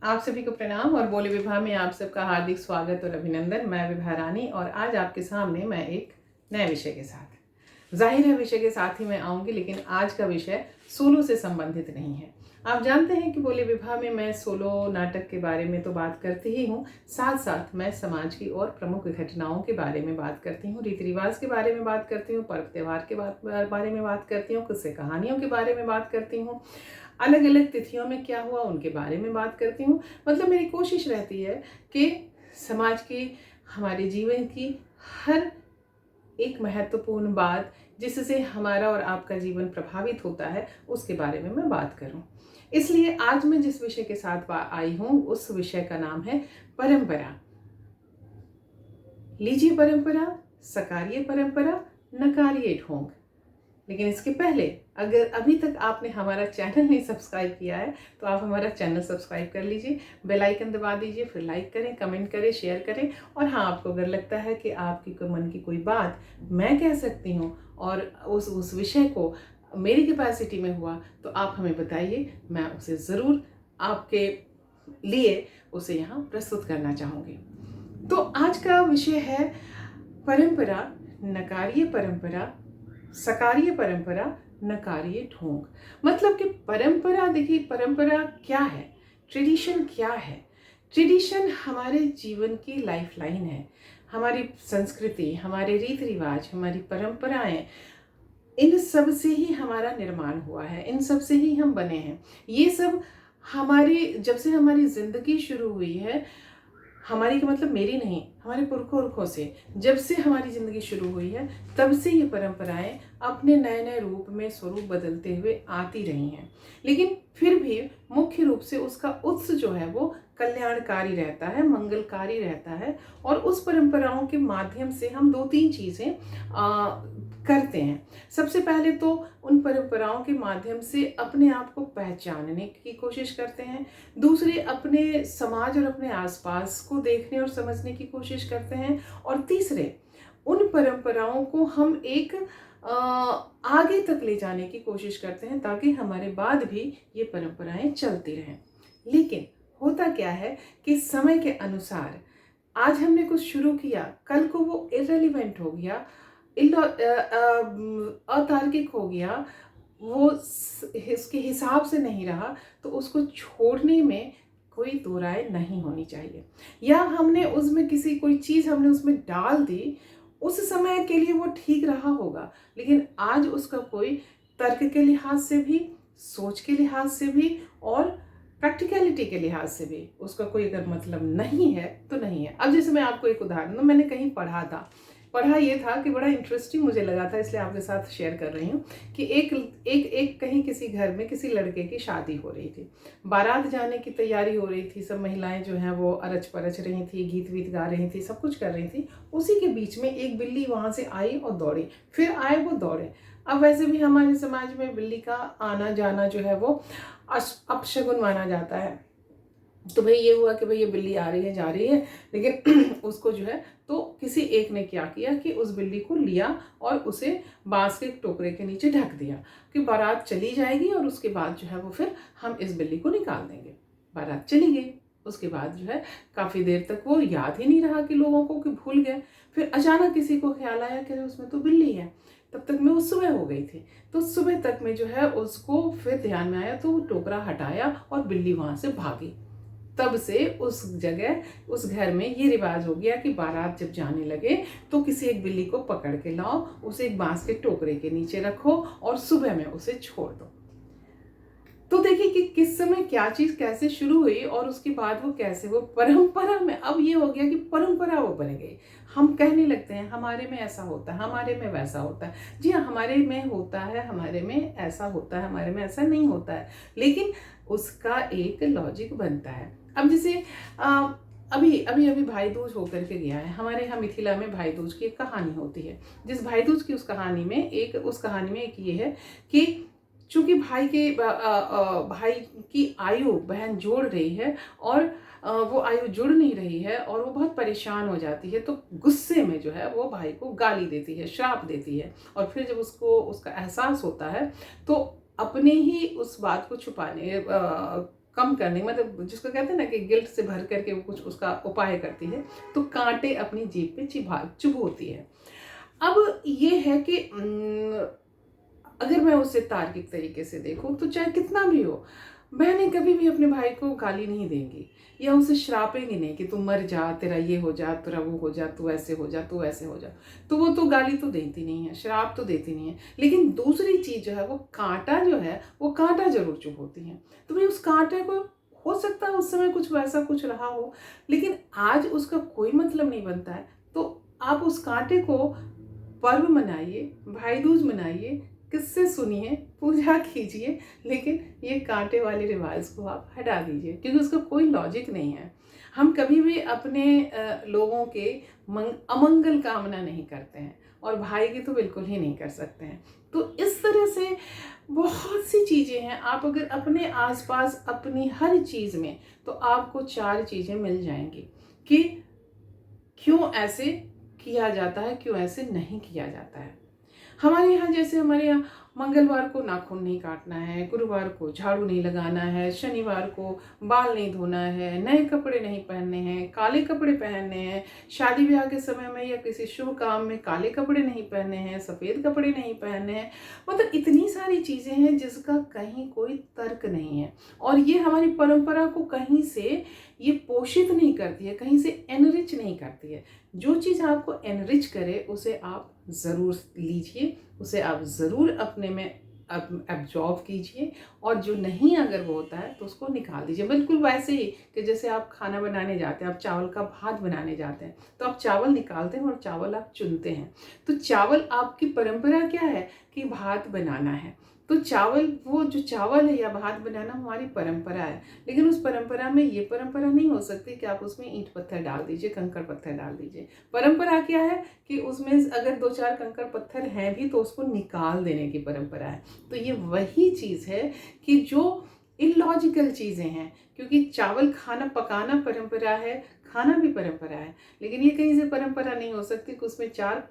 आप सभी को प्रणाम और बोले विभा में आप सबका हार्दिक स्वागत और अभिनंदन। मैं विभा रानी और आज आपके सामने मैं एक नए विषय के साथ, जाहिर है विषय के साथ ही मैं आऊँगी, लेकिन आज का विषय सोलो से संबंधित नहीं है। आप जानते हैं कि बोले विभा में मैं सोलो नाटक के बारे में तो बात करती ही हूँ, साथ साथ मैं समाज की और प्रमुख घटनाओं के बारे में बात करती हूँ, रीति रिवाज के बारे में बात करती हूँ, पर्व त्यौहार के बारे में बात करती हूँ, किस्से कहानियों के बारे में बात करती हूँ, अलग अलग तिथियों में क्या हुआ उनके बारे में बात करती हूँ। मतलब मेरी कोशिश रहती है कि समाज की, हमारे जीवन की हर एक महत्वपूर्ण बात जिससे हमारा और आपका जीवन प्रभावित होता है उसके बारे में मैं बात करूं। इसलिए आज मैं जिस विषय के साथ आई हूं उस विषय का नाम है परंपरा। लीजिए परंपरा, सकारिए परंपरा, नकारिए ढोंग। लेकिन इसके पहले अगर अभी तक आपने हमारा चैनल नहीं सब्सक्राइब किया है तो आप हमारा चैनल सब्सक्राइब कर लीजिए, बेल आइकन दबा दीजिए, फिर लाइक करें, कमेंट करें, शेयर करें। और हाँ, आपको अगर लगता है कि आपकी मन की कोई बात मैं कह सकती हूँ और उस विषय को मेरी कैपेसिटी में हुआ तो आप हमें बताइए, मैं उसे ज़रूर आपके लिए उसे यहाँ प्रस्तुत करना चाहूँगी। तो आज का विषय है परंपरा, नकारिए परंपरा, सकारिए परंपरा, नकारिए ढोंग। मतलब कि परंपरा, देखिए परंपरा क्या है, ट्रेडिशन क्या है। ट्रेडिशन हमारे जीवन की लाइफलाइन है। हमारी संस्कृति, हमारे रीति रिवाज, हमारी परंपराएं, इन सब से ही हमारा निर्माण हुआ है, इन सब से ही हम बने हैं। ये सब हमारी, जब से हमारी जिंदगी शुरू हुई है, हमारी का मतलब मेरी नहीं, हमारे पुरखों से जब से हमारी ज़िंदगी शुरू हुई है तब से ये परंपराएं अपने नए नए रूप में स्वरूप बदलते हुए आती रही हैं। लेकिन फिर भी मुख्य रूप से उसका उत्स जो है वो कल्याणकारी रहता है, मंगलकारी रहता है। और उस परंपराओं के माध्यम से हम दो तीन चीज़ें करते हैं। सबसे पहले तो उन परंपराओं के माध्यम से अपने आप को पहचानने की कोशिश करते हैं। दूसरे, अपने समाज और अपने आसपास को देखने और समझने की कोशिश करते हैं। और तीसरे, उन परंपराओं को हम एक आगे तक ले जाने की कोशिश करते हैं ताकि हमारे बाद भी ये परंपराएं चलती रहें। लेकिन होता क्या है कि समय के अनुसार आज हमने कुछ शुरू किया, कल को वो इररिलेवेंट हो गया, अतार्किक हो गया, वो इसके हिसाब से नहीं रहा, तो उसको छोड़ने में कोई दो राय नहीं होनी चाहिए। या हमने उसमें कोई चीज़ हमने उसमें डाल दी, उस समय के लिए वो ठीक रहा होगा, लेकिन आज उसका कोई तर्क के लिहाज से भी, सोच के लिहाज से भी और प्रैक्टिकलिटी के लिहाज से भी उसका कोई अगर मतलब नहीं है तो नहीं है। अब जैसे मैं आपको एक उदाहरण दूं, मैंने कहीं पढ़ा ये था कि बड़ा इंटरेस्टिंग मुझे लगा था, इसलिए आपके साथ शेयर कर रही हूँ कि एक कहीं किसी घर में किसी लड़के की शादी हो रही थी, बारात जाने की तैयारी हो रही थी, सब महिलाएं जो हैं वो अरच परच रही थी, गीत वीत गा रही थी, सब कुछ कर रही थी। उसी के बीच में एक बिल्ली वहाँ से आई और दौड़ी, फिर आए वो दौड़े। अब वैसे भी हमारे समाज में बिल्ली का आना जाना जो है वो अपशगुन माना जाता है। तो भाई ये हुआ कि भाई ये बिल्ली आ रही है, जा रही है, लेकिन उसको जो है तो किसी एक ने क्या किया कि उस बिल्ली को लिया और उसे बांस के टोकरे के नीचे ढक दिया कि बारात चली जाएगी और उसके बाद जो है वो फिर हम इस बिल्ली को निकाल देंगे। बारात चली गई, उसके बाद जो है काफ़ी देर तक वो याद ही नहीं रहा कि लोगों को, कि भूल गए। फिर अचानक किसी को ख्याल आया कि उसमें तो बिल्ली है। तब तक में वो सुबह हो गई थी, तो सुबह तक में जो है उसको फिर ध्यान में आया, तो वो टोकरा हटाया और बिल्ली वहाँ से भागी। तब से उस जगह, उस घर में ये रिवाज हो गया कि बारात जब जाने लगे तो किसी एक बिल्ली को पकड़ के लाओ, उसे एक बांस के टोकरे के नीचे रखो और सुबह में उसे छोड़ दो। तो देखिए कि किस समय क्या चीज कैसे शुरू हुई और उसके बाद वो कैसे वो परंपरा में अब ये हो गया कि परंपरा वो बन गई। हम कहने लगते हैं हमारे में ऐसा होता है, हमारे में वैसा होता है। जी हाँ, हमारे में होता है, हमारे में ऐसा होता है, हमारे में ऐसा नहीं होता है, लेकिन उसका एक लॉजिक बनता है। अब जैसे अभी अभी अभी भाई दूज होकर के गया है, हमारे यहाँ मिथिला में भाई दूज की एक कहानी होती है। जिस भाई दूज की उस कहानी में एक ये है कि चूंकि भाई की आयु बहन जोड़ रही है और वो आयु जुड़ नहीं रही है और वो बहुत परेशान हो जाती है, तो गुस्से में जो है वो भाई को गाली देती है, श्राप देती है। और फिर जब उसका एहसास होता है तो अपने ही उस बात को छुपाने कम करने, मतलब जिसको कहते हैं ना कि गिल्ट से भर करके वो कुछ उसका उपाय करती है, तो कांटे अपनी जीभ पे चुभोती है। अब ये है कि अगर मैं उसे तार्किक तरीके से देखूं तो चाहे कितना भी हो, बहनें कभी भी अपने भाई को गाली नहीं देंगी या उसे श्रापेंगी नहीं कि तू मर जा, तेरा ये हो जा, तेरा वो हो जा, तू ऐसे हो जा, तू ऐसे हो जा। तो वो तो गाली तो देती नहीं है, श्राप तो देती नहीं है, लेकिन दूसरी चीज जो है वो कांटा जो है वो कांटा जरूर चुभोती है। तो भाई उस कांटे को, हो सकता है उस समय कुछ वैसा कुछ रहा हो, लेकिन आज उसका कोई मतलब नहीं बनता है। तो आप उस कांटे को पर्व मनाइए, भाई दूज मनाइए, किससे सुनिए, पूजा कीजिए, लेकिन ये कांटे वाले रिवाज को आप हटा दीजिए, क्योंकि उसका कोई लॉजिक नहीं है। हम कभी भी अपने लोगों के अमंगल कामना नहीं करते हैं, और भाई की तो बिल्कुल ही नहीं कर सकते हैं। तो इस तरह से बहुत सी चीज़ें हैं। आप अगर अपने आसपास अपनी हर चीज़ में, तो आपको 4 चीज़ें मिल जाएंगी कि क्यों ऐसे किया जाता है, क्यों ऐसे नहीं किया जाता है। हमारे यहाँ जैसे, हमारे यहाँ मंगलवार को नाखून नहीं काटना है, गुरुवार को झाड़ू नहीं लगाना है, शनिवार को बाल नहीं धोना है, नए कपड़े नहीं पहनने हैं, काले कपड़े पहनने हैं, शादी ब्याह के समय में या किसी शुभ काम में काले कपड़े नहीं पहनने हैं, सफ़ेद कपड़े नहीं पहनने हैं। मतलब इतनी सारी चीज़ें हैं जिसका कहीं कोई तर्क नहीं है, और ये हमारी परंपरा को कहीं से ये पोषित नहीं करती है, कहीं से एनरिच नहीं करती है। जो चीज़ आपको एनरिच करे उसे आप ज़रूर लीजिए, उसे आप ज़रूर अपने में एब्जॉर्ब कीजिए, और जो नहीं अगर वो होता है तो उसको निकाल दीजिए। बिल्कुल वैसे ही कि जैसे आप खाना बनाने जाते हैं, आप चावल का भात बनाने जाते हैं, तो आप चावल निकालते हैं और चावल आप चुनते हैं। तो चावल, आपकी परंपरा क्या है कि भात बनाना है, तो चावल, वो जो चावल है या भात बनाना हमारी परंपरा है। लेकिन उस परंपरा में ये परंपरा नहीं हो सकती कि आप उसमें ईंट पत्थर डाल दीजिए, कंकड़ पत्थर डाल दीजिए। परंपरा क्या है कि उसमें अगर 2-4 कंकड़ पत्थर हैं भी तो उसको निकाल देने की परंपरा है। तो ये वही चीज़ है कि जो इलॉजिकल चीज़ें हैं, क्योंकि चावल खाना पकाना परंपरा है, खाना भी परंपरा है, लेकिन ये कहीं से परंपरा नहीं हो सकती कि उसमें 4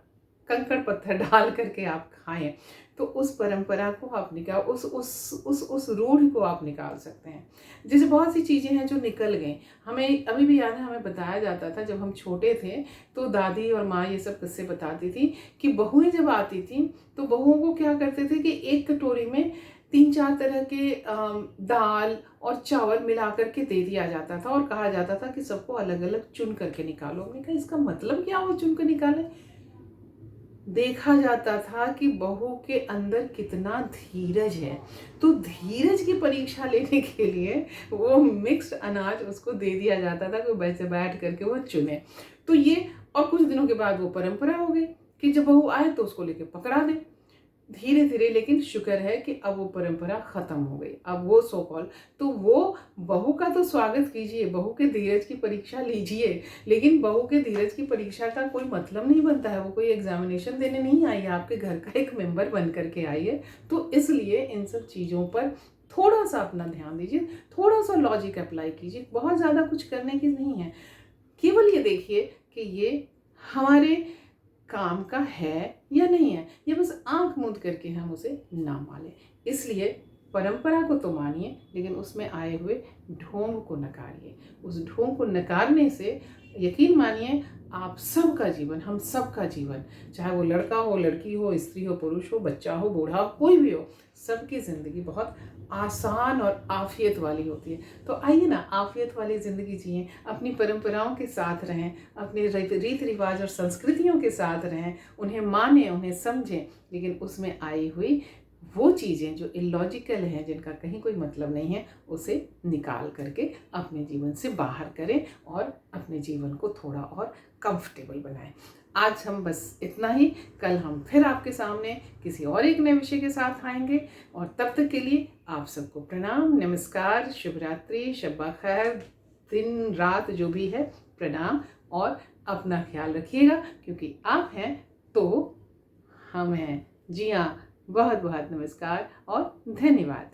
कंकड़ पत्थर डाल करके आप खाएं। तो उस परंपरा को आप निकाल, उस रूढ़ को आप निकाल सकते हैं। जैसे बहुत सी चीज़ें हैं जो निकल गई। हमें अभी भी याद है, हमें बताया जाता था जब हम छोटे थे, तो दादी और माँ ये सब किस्से बताती थी कि बहुएं जब आती थी तो बहुओं को क्या करते थे कि एक कटोरी में 3-4 तरह के दाल और चावल मिला करके दे दिया जाता था, और कहा जाता था कि सबको अलग अलग चुन करके निकालो। हमने कहा इसका मतलब क्या हुआ चुन कर निकाले? देखा जाता था कि बहू के अंदर कितना धीरज है, तो धीरज की परीक्षा लेने के लिए वो मिक्स्ड अनाज उसको दे दिया जाता था कि वैसे बैठ करके वो चुने। तो ये, और कुछ दिनों के बाद वो परंपरा हो गई कि जब बहू आए तो उसको लेके पकड़ा दे। धीरे धीरे, लेकिन शुक्र है कि अब वो परंपरा खत्म हो गई। अब वो सो कॉल, तो वो बहू का तो स्वागत कीजिए, बहू के धीरज की परीक्षा लीजिए, लेकिन बहू के धीरज की परीक्षा का कोई मतलब नहीं बनता है। वो कोई एग्जामिनेशन देने नहीं आई है, आपके घर का एक मेंबर बन करके आई है। तो इसलिए इन सब चीज़ों पर थोड़ा सा अपना ध्यान दीजिए, थोड़ा सा लॉजिक अप्लाई कीजिए। बहुत ज़्यादा कुछ करने की नहीं है, केवल ये देखिए कि ये हमारे काम का है या नहीं है, ये बस आंख मूंद करके हम उसे ना माने। इसलिए परंपरा को तो मानिए, लेकिन उसमें आए हुए ढोंग को नकारिए। उस ढोंग को नकारने से यकीन मानिए आप सबका जीवन, हम सबका जीवन, चाहे वो लड़का हो, लड़की हो, स्त्री हो, पुरुष हो, बच्चा हो, बूढ़ा हो, कोई भी हो, सबकी ज़िंदगी बहुत आसान और आफियत वाली होती है। तो आइए ना, आफियत वाली ज़िंदगी जिएं, अपनी परंपराओं के साथ रहें, अपने रीति रिवाज और संस्कृतियों के साथ रहें, उन्हें मानें, उन्हें समझें, लेकिन उसमें आई हुई वो चीज़ें जो इलॉजिकल हैं, जिनका कहीं कोई मतलब नहीं है, उसे निकाल करके अपने जीवन से बाहर करें और अपने जीवन को थोड़ा और कंफर्टेबल बनाएं। आज हम बस इतना ही। कल हम फिर आपके सामने किसी और एक नए विषय के साथ आएंगे, और तब तक के लिए आप सबको प्रणाम, नमस्कार, शुभ रात्रि, शब्बा खैर, दिन रात जो भी है, प्रणाम। और अपना ख्याल रखिएगा, क्योंकि आप हैं तो हम हैं। जी हाँ, बहुत बहुत नमस्कार और धन्यवाद।